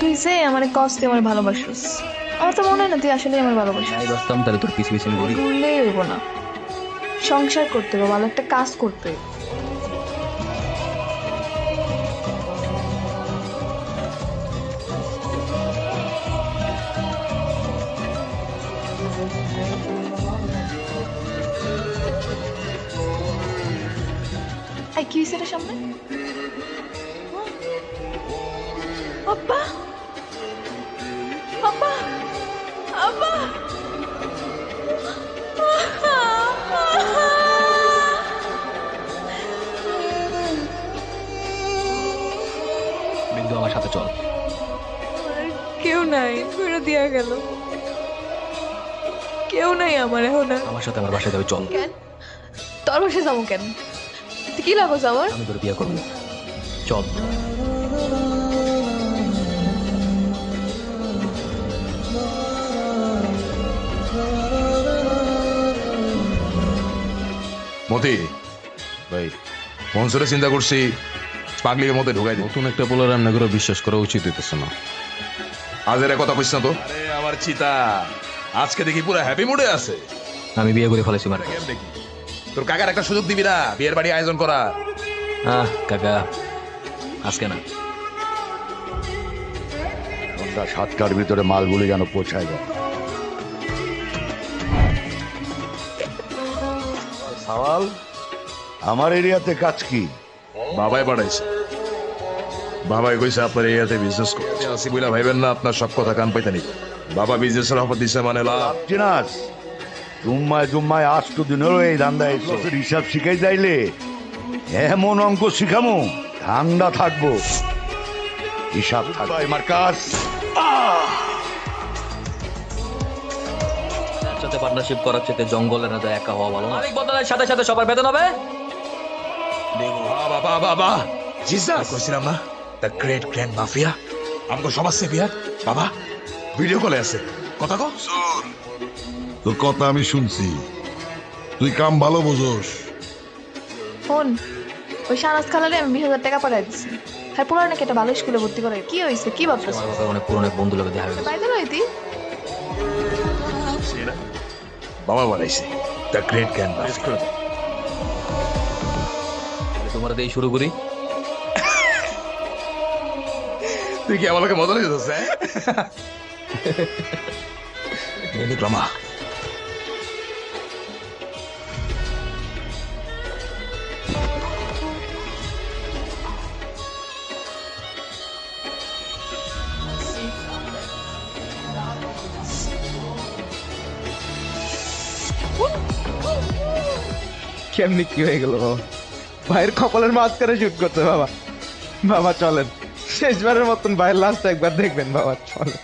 তুই যে আমার কষ্ট তুই আমার ভালোবাসিস, আমার তো মনে হয় না তুই আসলে আমার ভালোবাসিস। নাই বাসতাম তাহলে তোর পিছু পিছু ঘুরি। ঘুরলেই হইব না, সংসার করতে হবে, ভালো একটা কাজ করতে হবে। এই কি হয়েছে রে সামনে? আব্বা, আব্বা, আব্বা, বিন্দু আমার সাথে চল। কেউ নাই, ফেরত দিয়া গেল। কেউ নাই আমার এখন আর। আমার সাথে আমার বাসায় যাবে, চল। কেন তোর বাসায় যাবো কেন? তুই কি লাগোস আমার? আমি তোর বিয়ে করবো, চল। মতি ভাই মনসুরে চিন্তা করছি পাগলির মধ্যে ঢুকাই দিব। নতুন একটা পোলার রান্না করে বিশ্বাস করা উচিত হইতেছে না। আজের কথা কইস না তো। আরে আমার চিতা আজকে দেখি পুরো হ্যাপি মুডে আছে। আমি বিয়ে করে ফেলেছি মার। কেমন দেখি তোর কাকার একটা সুযোগ দিবি না বিয়ের বাড়ি আয়োজন করা। কাকা আজকে না, ঘন্টা 7টার ভিতরে মালগুলি যেন পৌঁছায় যায়। সওয়াল, আমার এরিয়াতে কাজ কি? বাবাই পাঠাইছে। বাবাই কইছে আপনার এরিয়াতে বিজনেস করতে আসি বইলা ভাইবেন না আপনার সব কথা কান পাইতে নিব। বাবা বিজনেসের অফার দিছে মানে লাভ। চিনাস জুম্মায় জুম্মায় 8 দিন হলো এই ধান্দা এসে হিসাব শিখাই যাইলে এমন অঙ্ক শিখামো ঠান্ডা থাকবো, হিসাব থাকবে। আমার কাজ একসাথে পার্টনারশিপ করার চেয়ে জঙ্গলে না যায় একা হওয়া ভালো না। মালিক বদলের সাথে সাথে সবার বেতন হবে। বাবা বাবা জিসাস কইছিলাম না দ্য গ্রেট গ্র্যান্ড মাফিয়া আমগো সমাজ সেবিয়া বাবা ভিডিও কলে আছে কথা কও। তোর কথা আমি শুনছি, তুই কাম ভালো বোঝোস। ফোন ওই শাহনাজ খালারে আমি 20,000 টাকা পাঠাই দিচ্ছি। হ্যাঁ পুরো নাকি একটা ভালো স্কুলে ভর্তি করে। কি হয়েছে, কি ভাবছিস? আমার বাবার অনেক পুরনো বন্ধু লোকে দেখা গেছে। বাইরে রইতি বাবা বানাইছে দ্য গ্রেট গ্র্যান্ড মাফিয়া। তোমরা দিয়ে শুরু করি। তুই কি আমাকে মজা নিতেছিস? ড্রামা কেমনি কি হয়ে গেল বাবা? ভাইয়ের কপালের মাঝখানে শুট করতে বাবা। বাবা চলেন, শেষবারের মতন ভাইয়ের লাস্ট একবার দেখবেন বাবা, চলেন।